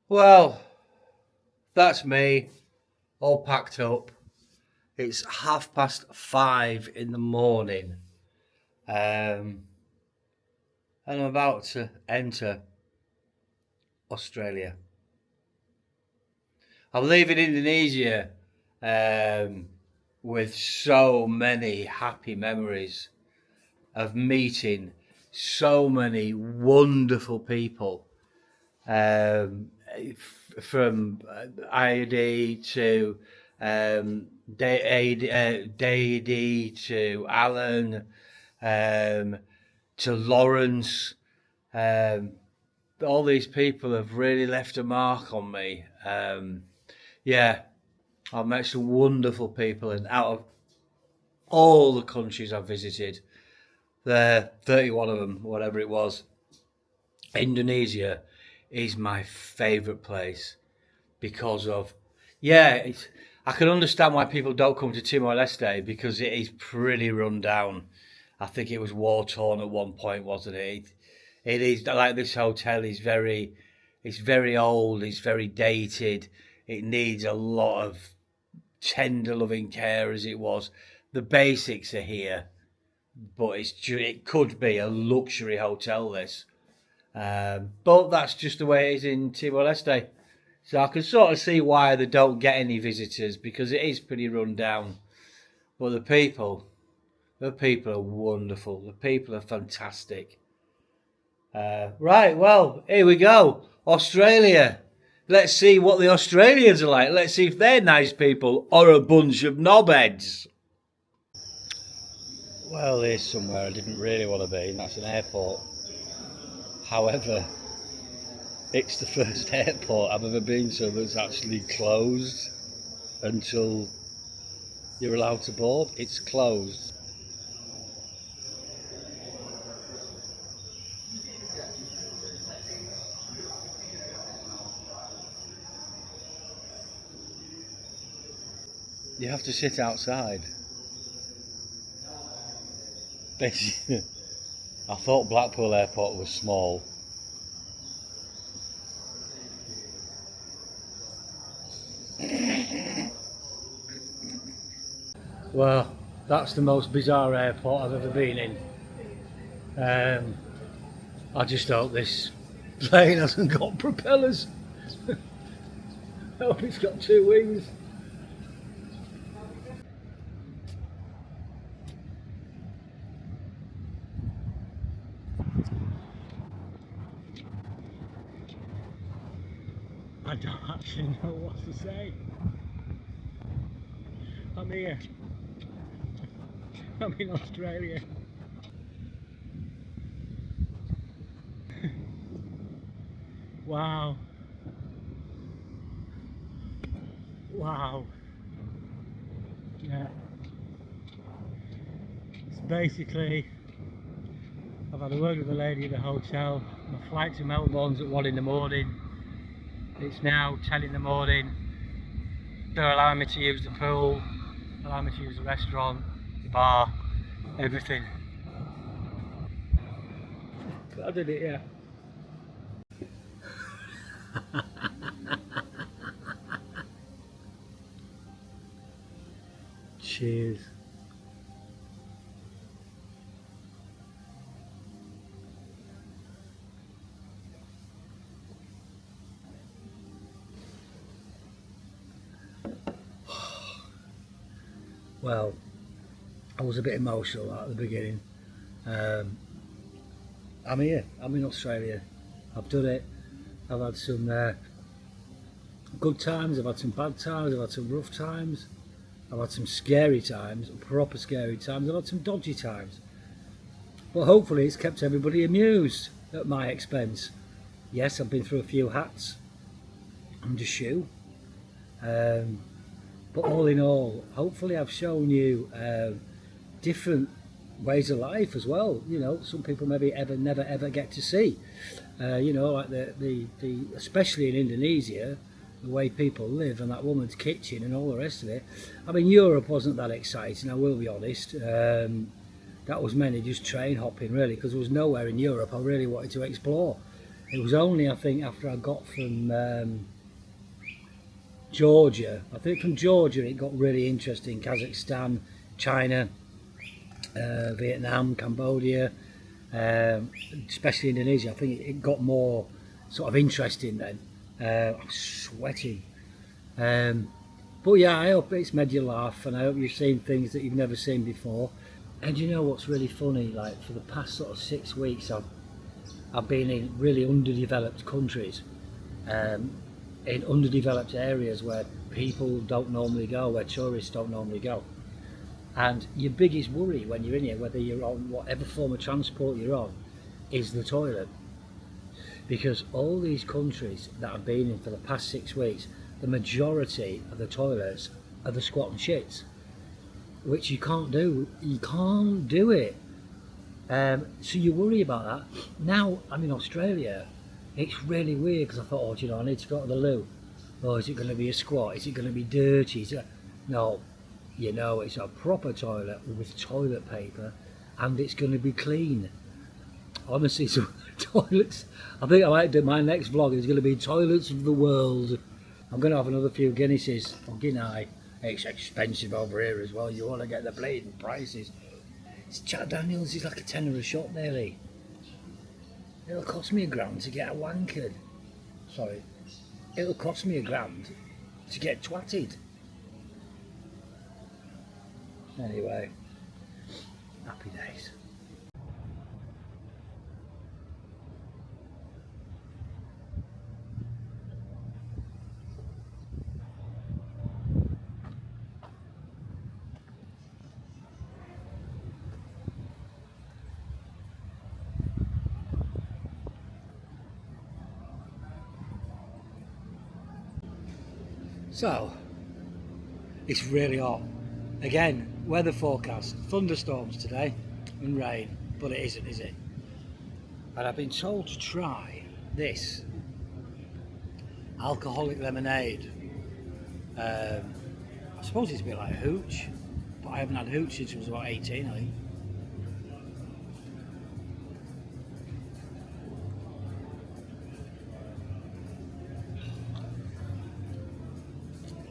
Well, that's me, all packed up. It's 5:30 in the morning, um, and I'm about to enter Australia. I'm leaving Indonesia um, with so many happy memories of meeting so many wonderful people, from ID to Dady to Alan, um, to Lawrence. Um, all these people have really left a mark on me. Yeah, I've met some wonderful people, and out of all the countries I've visited, there 31 of them, whatever it was, Indonesia is my favourite place because of, yeah, I can understand why people don't come to Timor Leste because it is pretty run down. I think it was war torn at one point, wasn't it? It is like this hotel is it's very old, it's very dated. It needs a lot of tender loving care as it was. The basics are here, but it could be a luxury hotel. This, but that's just the way it is in Timor Leste. So I can sort of see why they don't get any visitors because it is pretty run down. But the people are wonderful. The people are fantastic. Right, well, here we go. Australia. Let's see what the Australians are like. Let's see if they're nice people or a bunch of knobheads. Well, here's somewhere I didn't really want to be, and that's an airport. However, it's the first airport I've ever been to that's actually closed until you're allowed to board. It's closed. You have to sit outside. Basically, I thought Blackpool Airport was small. Well, that's the most bizarre airport I've ever been in. Um, I just hope this plane hasn't got propellers. I hope it's got two wings. I don't actually know what to say. I'm here. I'm in Australia. Wow. Wow. Yeah. It's basically, I've had a word with the lady at the hotel. My flight to Melbourne's at 1 in the morning. It's now 10 in the morning. They're allowing me to use the pool, allowing me to use the restaurant, the bar, everything. I did it, yeah. Cheers. Well, I was a bit emotional at the beginning. Um, I'm here. I'm in Australia. I've done it. I've had some good times. I've had some bad times. I've had some rough times. I've had some scary times, proper scary times. I've had some dodgy times. But hopefully, it's kept everybody amused at my expense. Yes, I've been through a few hats and a shoe. Um, but all in all, hopefully, I've shown you different ways of life as well. You know, some people maybe never ever get to see. You know, like the especially in Indonesia, the way people live and that woman's kitchen and all the rest of it. I mean, Europe wasn't that exciting. I will be honest. That was mainly just train hopping really, because there was nowhere in Europe I really wanted to explore. It was only, I think, after I got from Georgia. I think from Georgia it got really interesting. Kazakhstan, China, Vietnam, Cambodia, especially Indonesia. I think it got more sort of interesting then. I'm sweating. But yeah, I hope it's made you laugh, and I hope you've seen things that you've never seen before. And you know what's really funny? Like, for the past sort of 6 weeks, I've been in really underdeveloped countries, in underdeveloped areas where people don't normally go, where tourists don't normally go. And your biggest worry when you're in here, whether you're on whatever form of transport you're on, is the toilet. Because all these countries that I've been in for the past 6 weeks, the majority of the toilets are the squat and shits, which you can't do. You can't do it. So you worry about that. Now I'm in Australia, it's really weird because I thought, oh, do you know, I need to go to the loo. Oh, is it going to be a squat? Is it going to be dirty? No, you know, it's a proper toilet with toilet paper, and it's going to be clean. Honestly, so toilets. I think I might do my next vlog. It's going to be toilets of the world. I'm going to have another few Guinnesses or Guinea. It's expensive over here as well. You want to get the bleeding prices. It's Jack Daniels is like a tenner a shot nearly. It'll cost me £1 to get a wankered. Sorry. It'll cost me £1 to get twatted. Anyway, happy days. So, it's really hot. Again, weather forecast, thunderstorms today and rain, but it isn't, is it? And I've been told to try this alcoholic lemonade. I suppose it's a bit like hooch, but I haven't had hooch since I was about 18, I think.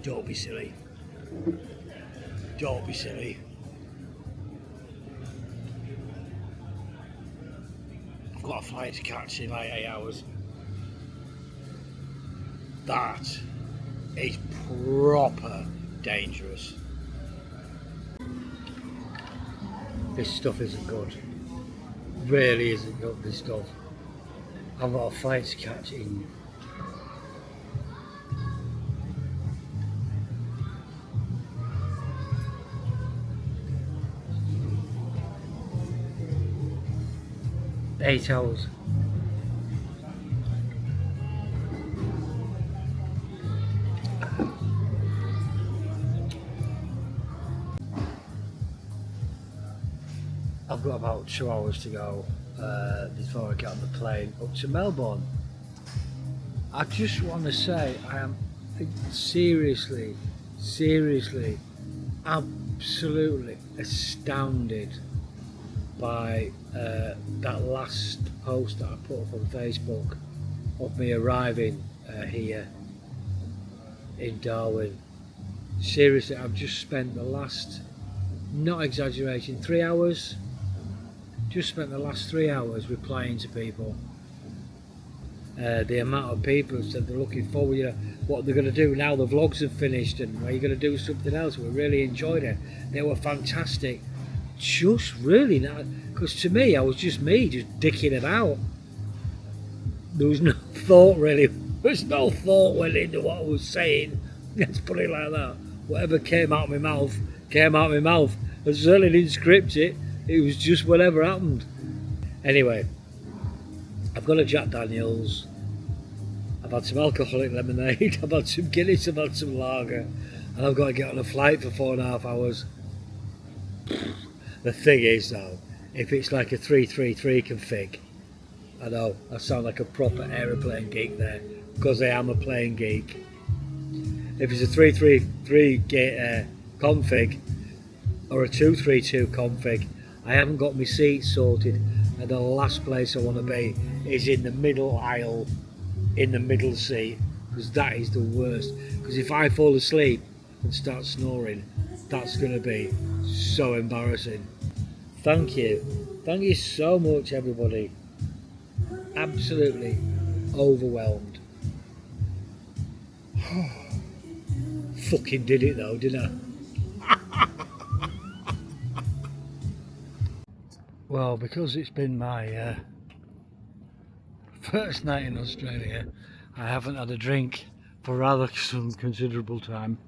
Don't be silly. Don't be silly. I've got a flight to catch in like 8 hours. That is proper dangerous. This stuff isn't good. Really isn't good, this stuff. I've got a flight to catch in 8 hours. I've got about 2 hours to go before I get on the plane up to Melbourne. I just want to say I am seriously, absolutely astounded by that last post that I put up on Facebook of me arriving here in Darwin. Seriously, I've just spent the last, not exaggerating, 3 hours. Just spent the last 3 hours replying to people. The amount of people who said they're looking forward, you know, what they're going to do now the vlogs have finished and are you going to do something else. We really enjoyed it. They were fantastic. Just really, because to me, I was just me, just dicking about. There was no thought really. There's no thought went into what I was saying. Let's put it like that. Whatever came out of my mouth, came out of my mouth. I certainly didn't script it. It was just whatever happened. Anyway, I've got a Jack Daniels. I've had some alcoholic lemonade. I've had some Guinness. I've had some lager. And I've got to get on a flight for 4.5 hours. The thing is though, if it's like a 333 config, I know I sound like a proper aeroplane geek there, because I am a plane geek. If it's a 333 config or a 232 config, I haven't got my seat sorted, and the last place I want to be is in the middle aisle, in the middle seat, because that is the worst. Because if I fall asleep and start snoring, that's going to be so embarrassing. Thank you so much, everybody. Absolutely overwhelmed. Fucking did it though, didn't I? Well, because it's been my first night in Australia, I haven't had a drink for rather some considerable time,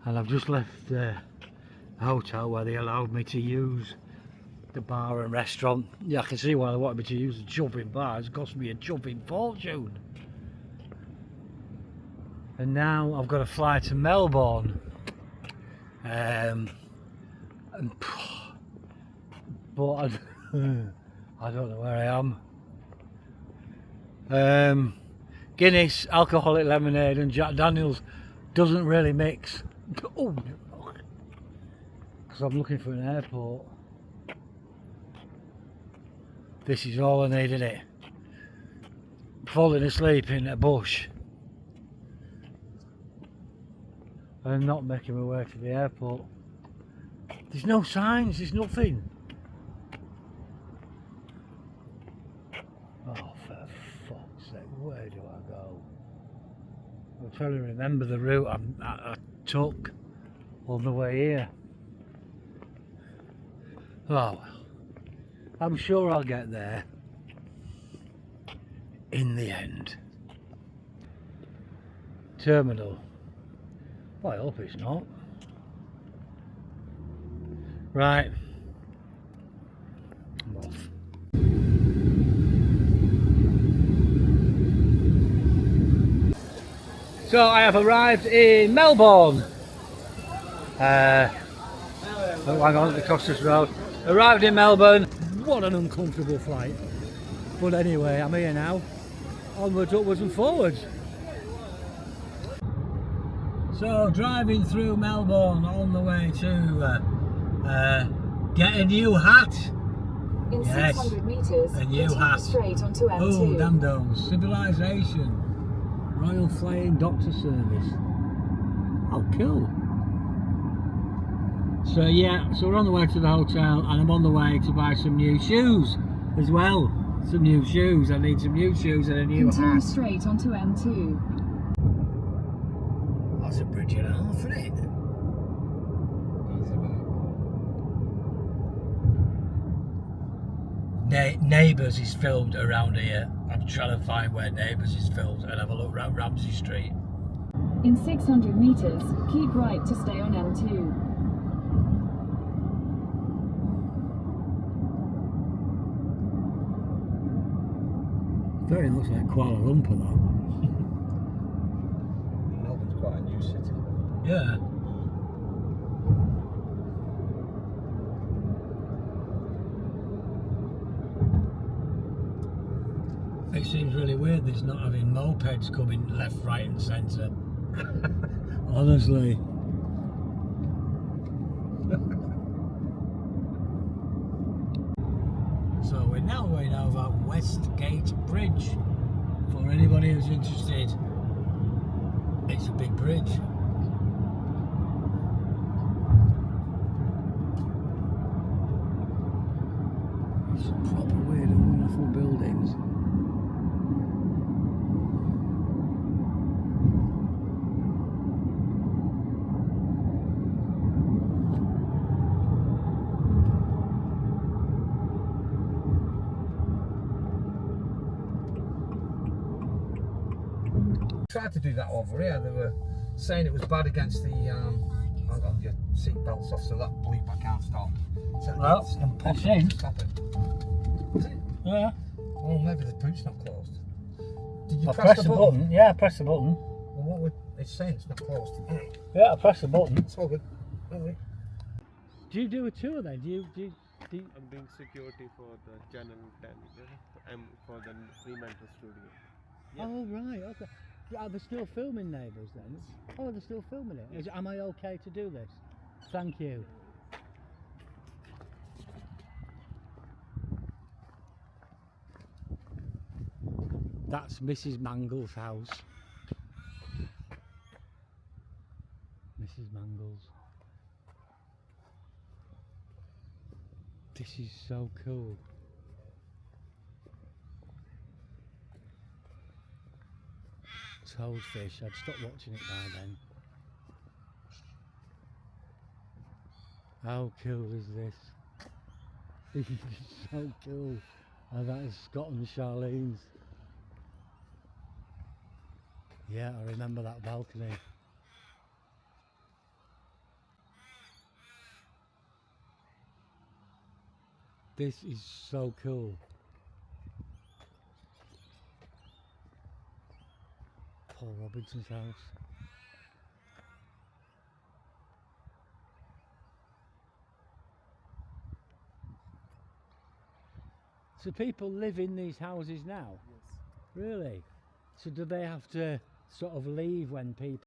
and I've just left the hotel where they allowed me to use the bar and restaurant. Yeah, I can see why they wanted me to use the jumping bar. It's cost me a jumping fortune. And now I've got to fly to Melbourne. But I don't know where I am. Guinness, alcoholic lemonade and Jack Daniels doesn't really mix. Oh, because I'm looking for an airport. This is all I need, isn't it? Falling asleep in a bush and not making my way to the airport. There's no signs, there's nothing. Oh, for fuck's sake, where do I go? I'm trying to remember the route I took on the way here. Oh well, I'm sure I'll get there in the end. Terminal. Well, I hope it's not. Right, I'm off. So I have arrived in Melbourne. Oh, hang on, the Costas Road. Arrived in Melbourne. What an uncomfortable flight. But anyway, I'm here now. Onwards, upwards and forwards. So driving through Melbourne on the way to get a new hat. In Yes, 600 meters, a new hat. straight onto M2. Oh, damn those. Civilization. Royal Flying Doctor Service. Oh, cool. So yeah, so we're on the way to the hotel and I'm on the way to buy some new shoes as well. Some new shoes. I need some new shoes and a new Continue hat. straight onto M2. That's a bridge and a half, isn't it? Neighbours is filmed around here. I'm trying to find where Neighbours is filmed and have a look around Ramsey Street. In 600 meters, keep right to stay on M2. Very looks like Kuala Lumpur though. Melbourne's quite a new city. Yeah. It seems really weird there's not having mopeds coming left, right and centre. Honestly. So we're now going over Westgate Bridge. For anybody who's interested, it's a big bridge. It's proper weird and wonderful buildings. Tried to do that over here. They were saying it was bad against the hold on, your seat belts off, so that bleep I can't stop. So Well, I'm pushing. Stop it. Is it? Yeah. Oh, maybe the boot's not closed. Did you I press press the the button? button. Yeah, I press the button. Well, what would it's saying? It's not closed. Yeah, I press the button. It's all good. Don't worry. Do you do a tour then? Do you I'm doing security for the Channel 10. I'm for the Fremantle studio. Yeah. Oh right, okay. Are they still filming Neighbours then? Oh, they're still filming it. Am I okay to do this? Thank you. That's Mrs. Mangle's house. Mrs. Mangle's. This is so cool. Toadfish, I'd stopped watching it by then. How cool is this? This is so cool. And that is Scott and Charlene's. Yeah, I remember that balcony. This is so cool. Paul Robinson's house. So people live in these houses now? Yes. Really? So do they have to sort of leave when people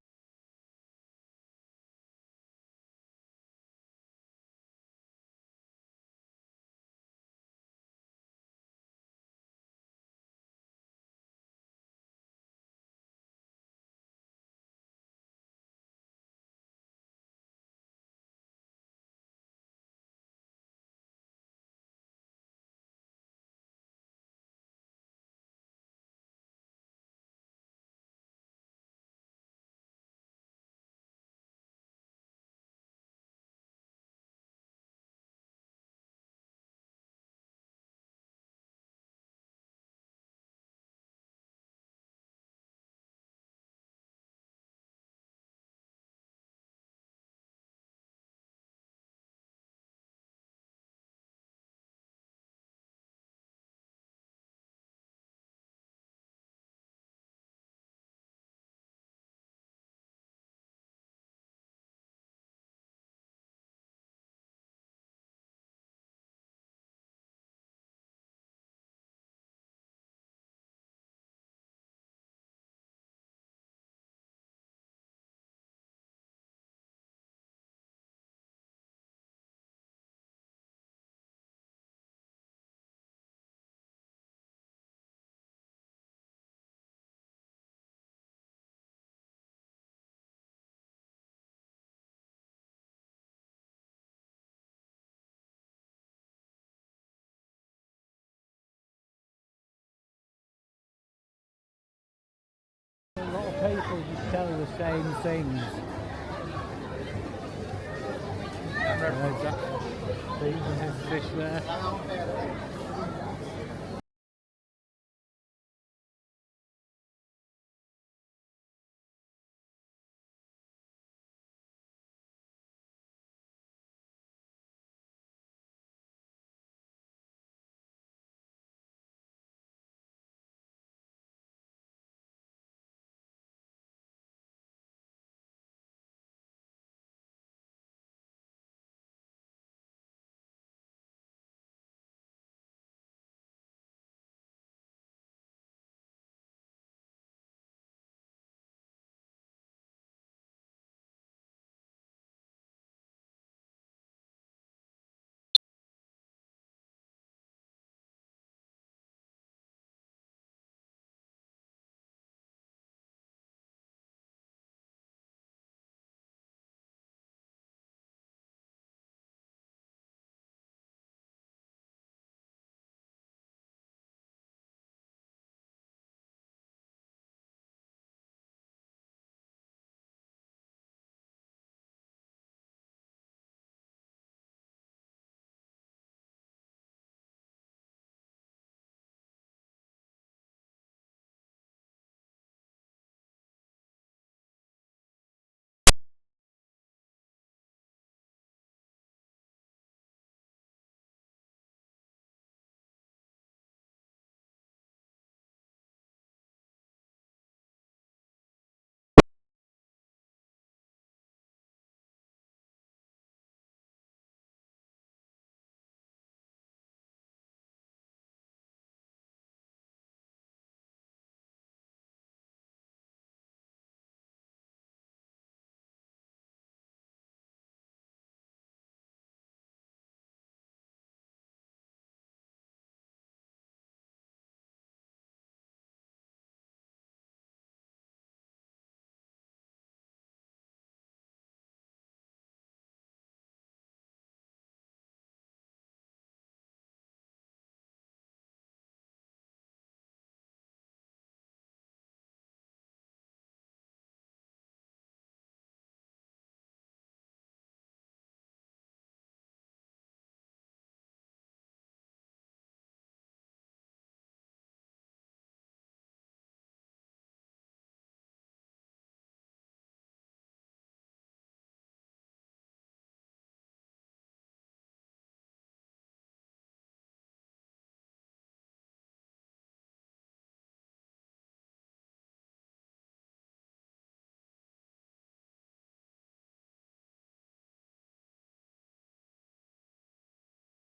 a lot of people just tell the same things. There's that fish there.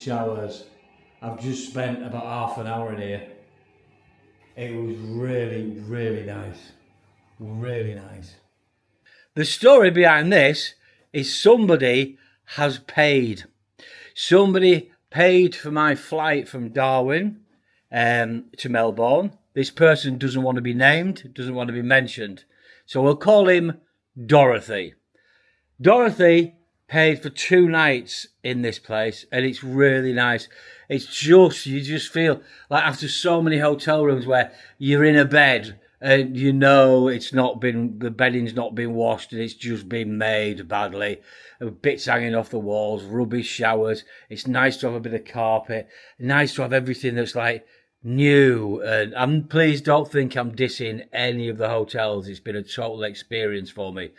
showers. I've just spent about half an hour in here. It was really, really nice. Really nice. The story behind this is somebody has paid. Somebody paid for my flight from Darwin to Melbourne. This person doesn't want to be named, doesn't want to be mentioned. So we'll call him Dorothy. Dorothy paid for 2 nights in this place, and it's really nice. It's just, you just feel like after so many hotel rooms where you're in a bed and you know it's not been, the bedding's not been washed and it's just been made badly, bits hanging off the walls, rubbish showers. It's nice to have a bit of carpet, nice to have everything that's like new. And please don't think I'm dissing any of the hotels. It's been a total experience for me,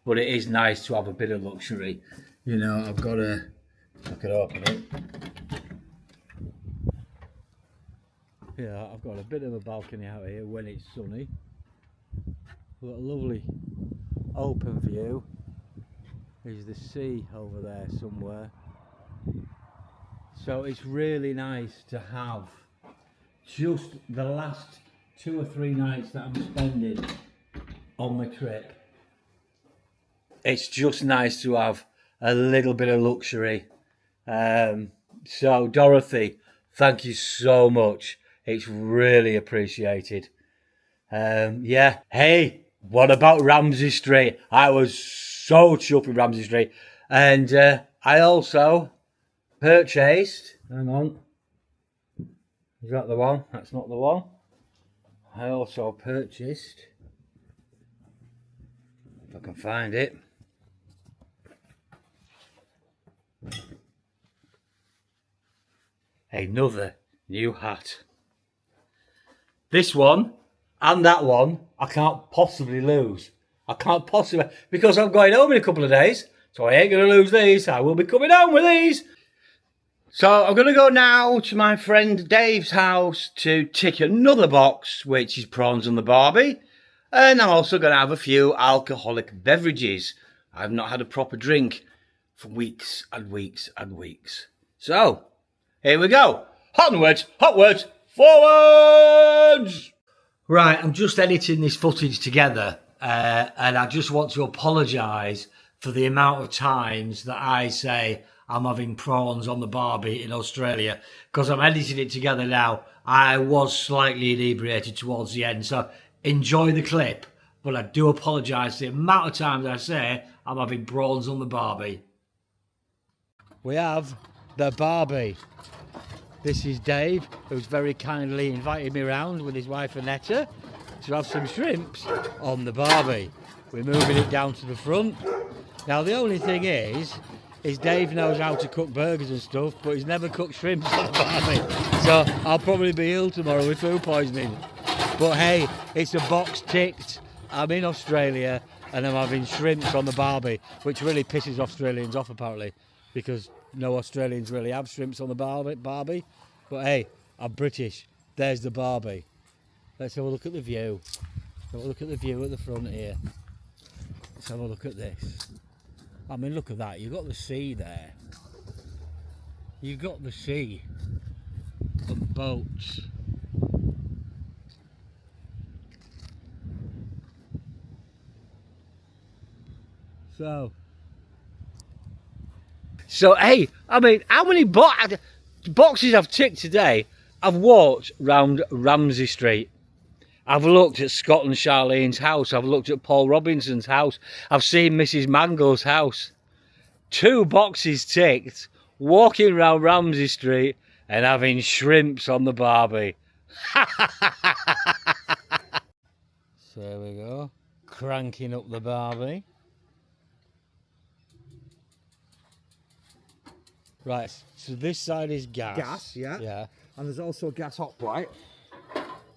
but it is nice to have a bit of luxury. You know, I've got a, I could open it. Yeah, I've got a bit of a balcony out here when it's sunny. We've got a lovely open view. There's the sea over there somewhere. So it's really nice to have just the last 2 or 3 nights that I'm spending on my trip. It's just nice to have a little bit of luxury. So Dorothy, thank you so much. It's really appreciated. Yeah. Hey, what about Ramsay Street? I was so chuffed with Ramsay Street. And I also purchased, hang on. Is that the one? That's not the one. I also purchased, if I can find it, another new hat. This one and that one I can't possibly lose. I can't possibly, because I'm going home in a couple of days, so I ain't going to lose these. I will be coming home with these. So I'm going to go now to my friend Dave's house to tick another box, which is prawns on the Barbie. And I'm also going to have a few alcoholic beverages. I've not had a proper drink for weeks and weeks and weeks. So, here we go. Onwards, upwards, forwards! Right, I'm just editing this footage together. And I just want to apologise for the amount of times that I say I'm having prawns on the Barbie in Australia, because I'm editing it together now. I was slightly inebriated towards the end, so enjoy the clip. But I do apologise for the amount of times I say I'm having prawns on the Barbie. We have the Barbie. This is Dave, who's very kindly invited me around with his wife Annetta to have some shrimps on the Barbie. We're moving it down to the front. Now the only thing is Dave knows how to cook burgers and stuff, but he's never cooked shrimps on the Barbie. So I'll probably be ill tomorrow with food poisoning. But hey, it's a box ticked. I'm in Australia and I'm having shrimps on the Barbie, which really pisses Australians off apparently, because no Australians really have shrimps on the Barbie. But hey, I'm British. There's the Barbie. Let's have a look at the view. Have a look at the view at the front here. Let's have a look at this. I mean, look at that. You've got the sea there. You've got the sea and boats. So hey, I mean, how many boxes I've ticked today? I've walked round Ramsay Street. I've looked at Scott and Charlene's house. I've looked at Paul Robinson's house. I've seen Mrs. Mangle's house. 2 boxes ticked, walking round Ramsay Street and having shrimps on the Barbie. So there we go, cranking up the Barbie. Right, so this side is gas. Gas, yeah. Yeah. And there's also a gas hot plate.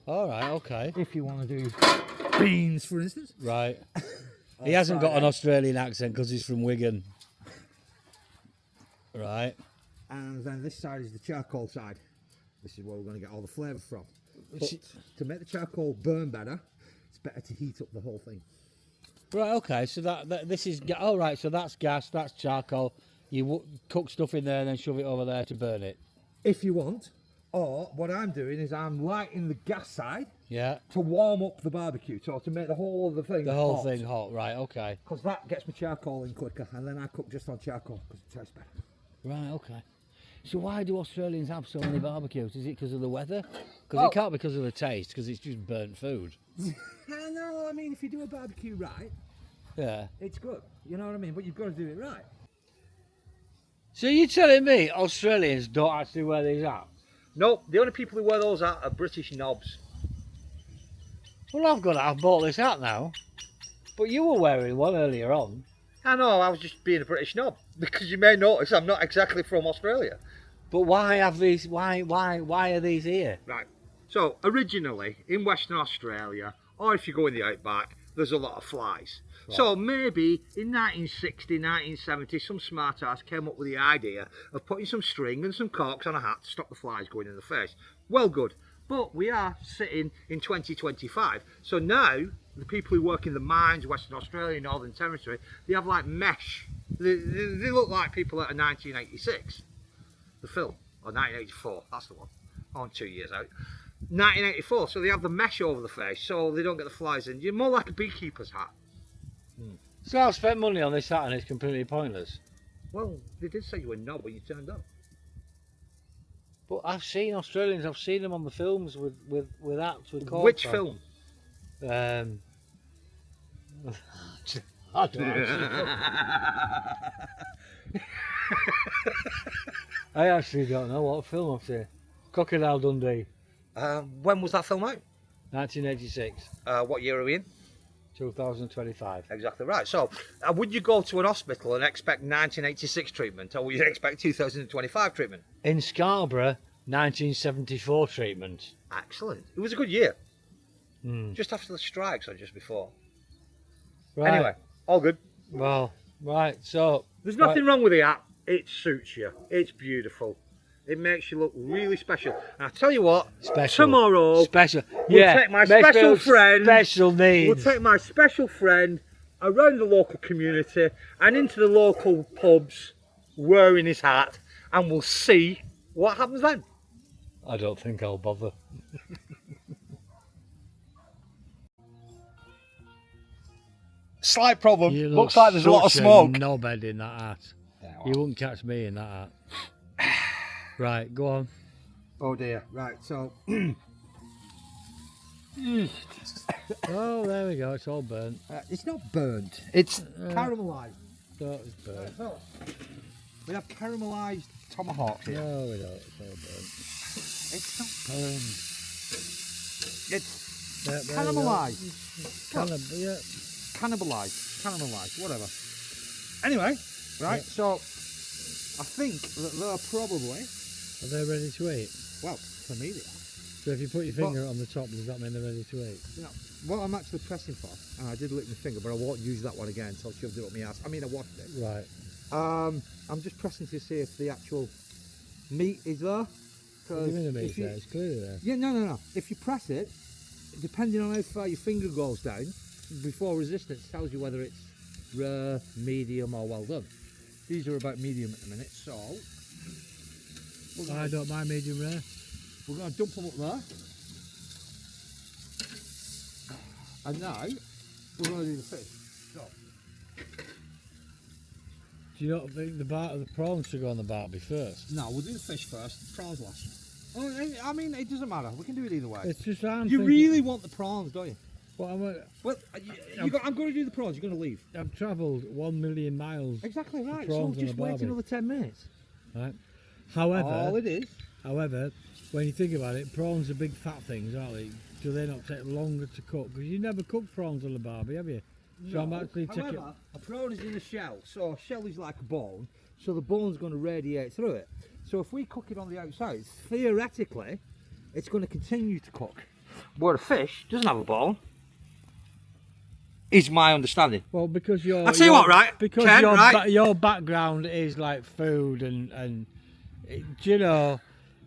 All right, okay. If you want to do beans, for instance. Right. He hasn't got an Australian accent because he's from Wigan. Right. And then this side is the charcoal side. This is where we're going to get all the flavour from. But to make the charcoal burn better, it's better to heat up the whole thing. Right, okay, so that this is, all right, so that's gas, that's charcoal. You cook stuff in there and then shove it over there to burn it. If you want. Or what I'm doing is I'm lighting the gas side Yeah. to warm up the barbecue, so to make the whole of the thing The whole hot. thing hot, right? Okay. Because that gets my charcoal in quicker, and then I cook just on charcoal because it tastes better. Right. Okay. So why do Australians have so many barbecues? Is it because of the weather? Because Well- it can't be because of the taste, because it's just burnt food. No, I mean, if you do a barbecue right, Yeah. it's good. You know what I mean? But you've got to do it right. So you're telling me Australians don't actually wear these hats? No, the only people who wear those are British knobs. Well, I've bought this hat now. But you were wearing one earlier on. I know, I was just being a British knob. Because you may notice I'm not exactly from Australia. But why have these? Why are these here? Right. So, originally, in Western Australia, or if you go in the outback, there's a lot of flies. Right. So maybe in 1960, 1970, some smart ass came up with the idea of putting some string and some corks on a hat to stop the flies going in the face. Well, good. But we are sitting in 2025. So now, the people who work in the mines, Western Australia, Northern Territory, they have like mesh. They look like people out of 1986. The film. Or 1984, that's the one. On 2 years out. 1984, so they have the mesh over the face so they don't get the flies in. You're more like a beekeeper's hat. So I've spent money on this hat and it's completely pointless. Well, they did say you were knob when you turned up. But I've seen Australians. I've seen them on the films with hats with cords Which on. film? I don't know. I actually don't know what film I've seen. Crocodile Dundee, When was that film out? 1986, What year are we in? 2025. Exactly right. So, would you go to an hospital and expect 1986 treatment, or would you expect 2025 treatment? In Scarborough, 1974 treatment. Excellent. It was a good year. Hmm. Just after the strikes or just before. Right. Anyway, all good. Well, right. So There's nothing wrong with the hat. It suits you. It's beautiful. It makes you look really special. And I tell you what, Special. tomorrow Special. we'll take my special friend. Special needs. We'll take my special friend around the local community and into the local pubs wearing his hat, and we'll see what happens then. I don't think I'll bother. Slight problem. You Looks look like there's a lot of such smoke. knobhead in that hat. You wouldn't catch me in that hat. Right, go on. Oh dear. Right, so Oh, there we go. It's all burnt. it's not burnt. It's caramelised. So it's burnt. So, we have caramelised tomahawks here. No, we don't. It's all burnt. It's not burned. It's Yeah, there we go. caramelised. Yeah. Cannibalised, whatever. Anyway, right, so I think that they're probably, Are they ready to eat? well, for me they are. So if you put your finger on the top, does that mean they're ready to eat? You know, what I'm actually pressing for, and I did lick my finger, but I won't use that one again, so I shoved it up my ass. I mean, I washed it. Right. I'm just pressing to see if the actual meat is there. What do you mean the meat's if you- there? It's clearly there. Yeah, no. If you press it, depending on how far your finger goes down, before resistance tells you whether it's rare, medium, or well done. These are about medium at the minute, so I don't mind medium rare. we're going to dump them up there. And now we're going to do the fish. So, Do you not think the prawns should go on the Barby first? no, we'll do the fish first, the prawns last. Oh, I mean, it doesn't matter. We can do it either way. It's just You really want the prawns, don't you? Well, Well, I'm going to do the prawns. You're going to leave. I've travelled 1 million miles. Exactly right. prawns So on just a wait Barbie. another 10 minutes. Right. All However, it is. when you think about it, prawns are big fat things, aren't they? Do they not take longer to cook? Because you never cooked prawns on the Barbie, have you? So I'm actually taking. However, a prawn is in a shell, so a shell is like a bone, so the bone's going to radiate through it. So if we cook it on the outside, theoretically, it's going to continue to cook. Where a fish doesn't have a bone, is my understanding. Well, because you're. I'll tell you what, right, Because Ken, right? your background is like food and do you know,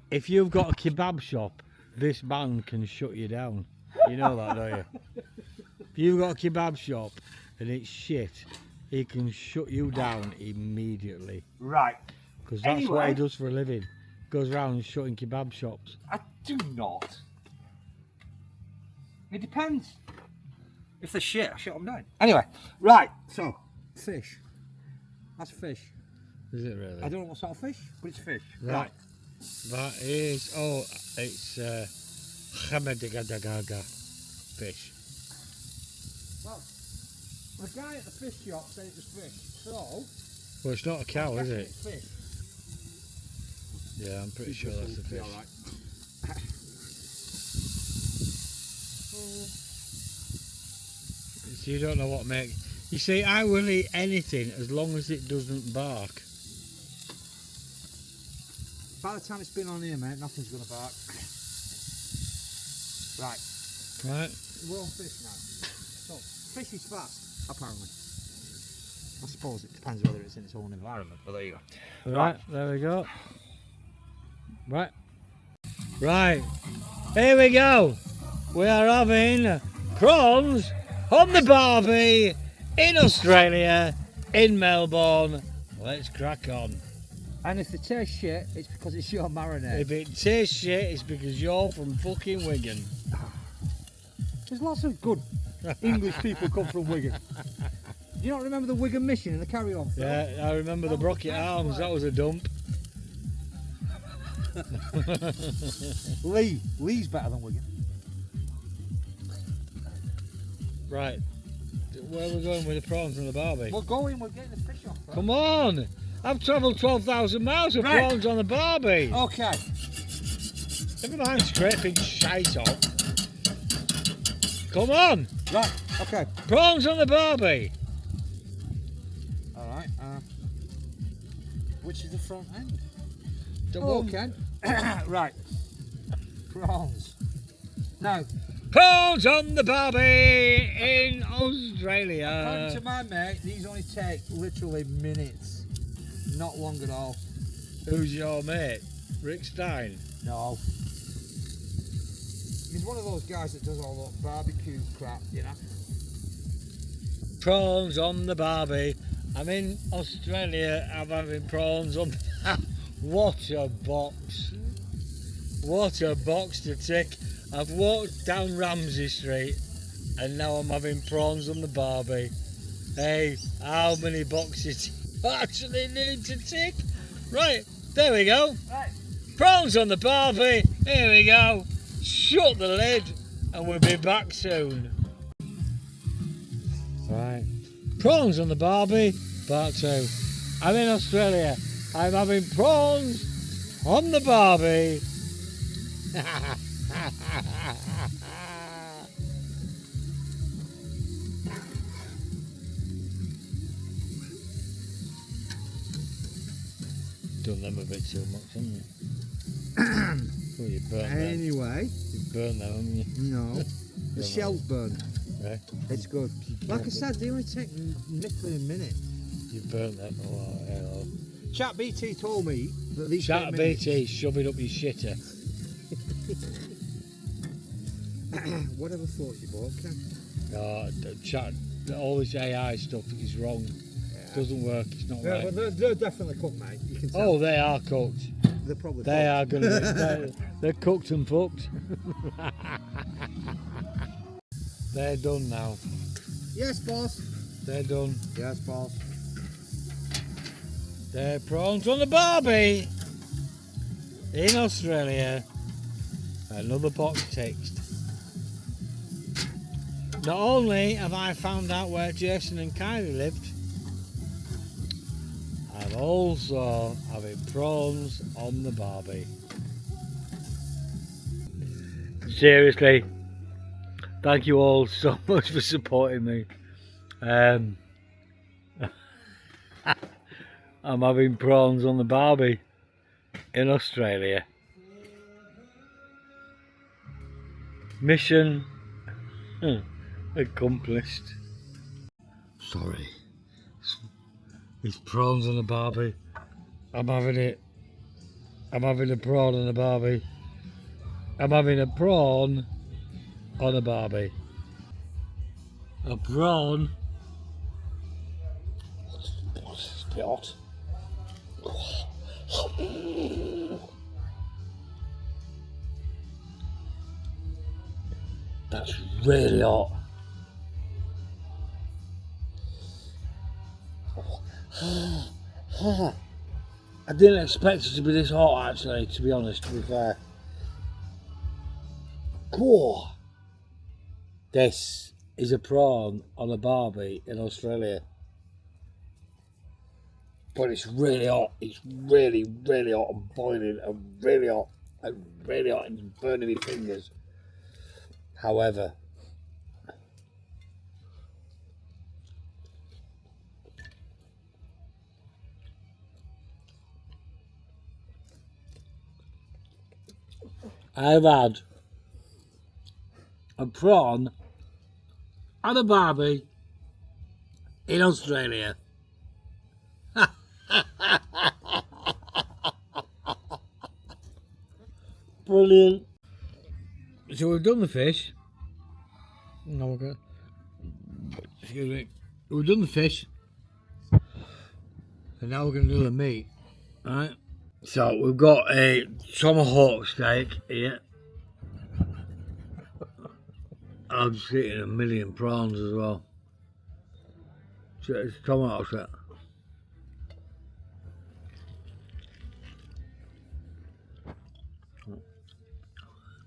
if you've got a kebab shop, this man can shut you down. You know that, don't you? If you've got a kebab shop and it's shit, he can shut you down immediately. Right. Because that's what he Anyway. does for a living. Goes around shutting kebab shops. I do not. It depends. If they're shit, I shut them down. Anyway, right, so, fish. That's fish. Is it really? I don't know what sort of fish, but it's fish. Right. That is, it's Hamedigadaga fish. Well, the guy at the fish shop said it was fish, so... Well, it's not a cow, is it? It's fish. Yeah, I'm pretty sure that's a fish. Alright. So you don't know what make. You see, I will eat anything as long as it doesn't bark. By the time it's been on here, mate, nothing's going to bark. Right. Right? We're on fish now. So, fish is fast, apparently. I suppose it depends whether it's in its own environment, but there you go. Right, there we go. Right. Right. Here we go. We are having prawns on the Barby in Australia, in Melbourne. Let's crack on. And if they taste shit, it's because it's your marinade. If it tastes shit, it's because you're from fucking Wigan. There's lots of good English people come from Wigan. Do you not remember the Wigan Mission in the Carry On film? Yeah, I remember the Brocket Arms. That was a dump. Lee's better than Wigan. Right. Where are we going with the prawns and the Barby? We're getting the fish off. Right? Come on! I've travelled 12,000 miles of Right. prawns on the Barby. Okay. Never mind scraping shite off. Come on! Right. Okay. Prawns on the Barby. All right. Which is the front end? The Oh, one- okay. Right. Prawns. Now, Prawns on the Barby in Australia. according to my mate, these only take literally minutes. Not long at all. Who's your mate? Rick Stein. No. He's one of those guys that does all that barbecue crap, you know. Prawns on the Barby. I'm in Australia. I'm having prawns on. What a box! What a box to tick. I've walked down Ramsey Street and now I'm having prawns on the Barby. Hey, how many boxes do I actually need to tick? Right, there we go. Right. Prawns on the Barby. Here we go. Shut the lid and we'll be back soon. Right. Prawns on the Barby, part 2. I'm in Australia. I'm having prawns on the Barby. Done them a bit too much, haven't you? Well, you burnt them. Anyway, You burnt them, haven't you? no. The Yeah, shell's burnt. Yeah. It's good. Like I said, they only take literally a minute. You burnt them. Oh, hell. Chat BT told me that these Chat take minutes. BT, shove it up your shitter. Whatever floats your boat, Ken. Chat, all this AI stuff is wrong. Doesn't work, it's not Yeah, right. but they're definitely cooked, mate. You can tell. Oh, they are cooked. They're probably They are cooked. going to be. They're cooked and fucked. They're done now. Yes, boss. They're done. Yes, boss. They're prawns on the Barby in Australia. Another box ticked. Not only have I found out where Jason and Kylie lived, I'm also having prawns on the Barby. Seriously, thank you all so much for supporting me. I'm having prawns on the Barby in Australia. Mission accomplished. Sorry. It's prawns on the Barby. I'm having it. I'm having a prawn on the Barby. I'm having a prawn on a Barby. A prawn bit hot. That's really hot. I didn't expect it to be this hot, actually, to be honest, to be fair. Cool. This is a prawn on a Barbie in Australia. But it's really hot. It's really, really hot and boiling and really hot and really hot and burning my fingers. However, I've had a prawn and a Barbie in Australia. Brilliant. So we've done the fish. No, we're good. Excuse me. We've done the fish. And now we're going to do the meat. Alright. So we've got a tomahawk steak here. I'm just eating a million prawns as well. So it's tomahawk steak.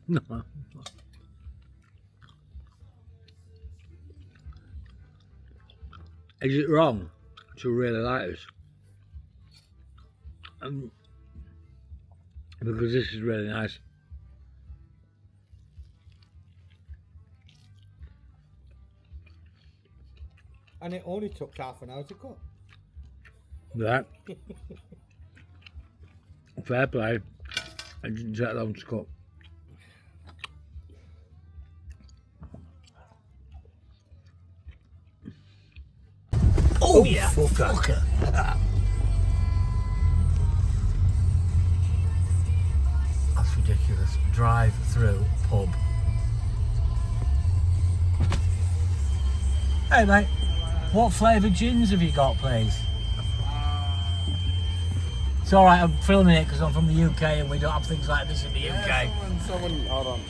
No. Is it wrong to really like this? Because this is really nice. And it only took half an hour to cook. Yeah. Fair play. I didn't take long to cook. Oh yeah, fucker. That's ridiculous. Drive-through pub. Hey mate, what flavour gins have you got, please? It's alright, I'm filming it because I'm from the UK and we don't have things like this in the UK. Someone, hold on.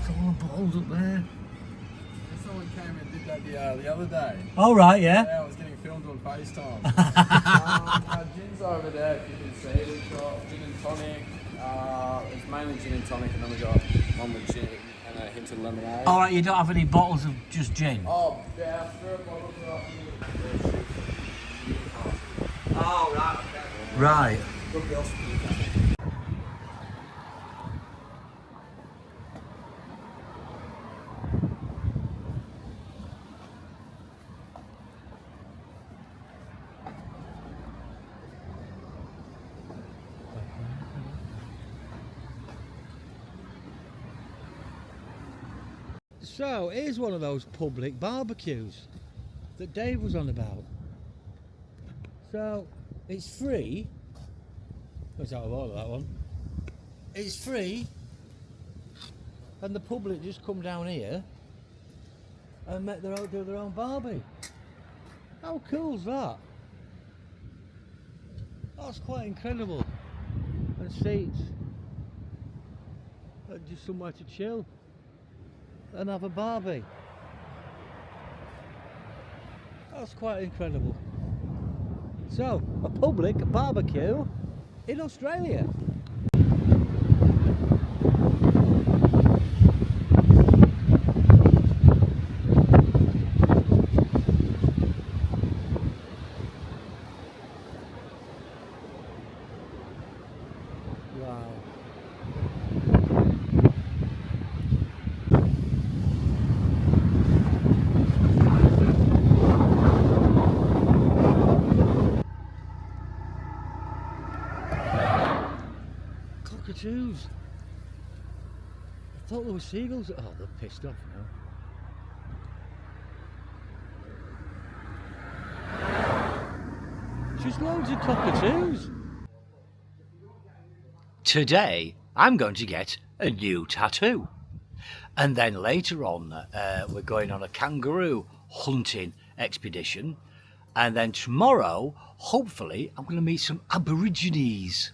Someone balls up there. Someone came and did that the other day. Oh right, yeah. Yeah, I was getting filmed on FaceTime. Our gin's over there, if you can see. We've got gin and tonic. It's mainly gin and tonic, and then we got one with gin and a hint of lemonade. Alright, you don't have any bottles of just gin? Oh, yeah, sure, bottles are up here. Oh, right, okay. Right. Good girl. So, here's one of those public barbecues that Dave was on about. So, it's free. It's out of order, that one. It's free. And the public just come down here and do their own barbie. How cool's that? That's quite incredible. And seats. And just somewhere to chill and have a barbie. That's quite incredible. So, a public barbecue in Australia. Wow. Cockatoos. I thought there were seagulls. Oh, they're pissed off now. Just loads of cockatoos. Today, I'm going to get a new tattoo. And then later on, we're going on a kangaroo hunting expedition. And then tomorrow, hopefully, I'm going to meet some Aborigines.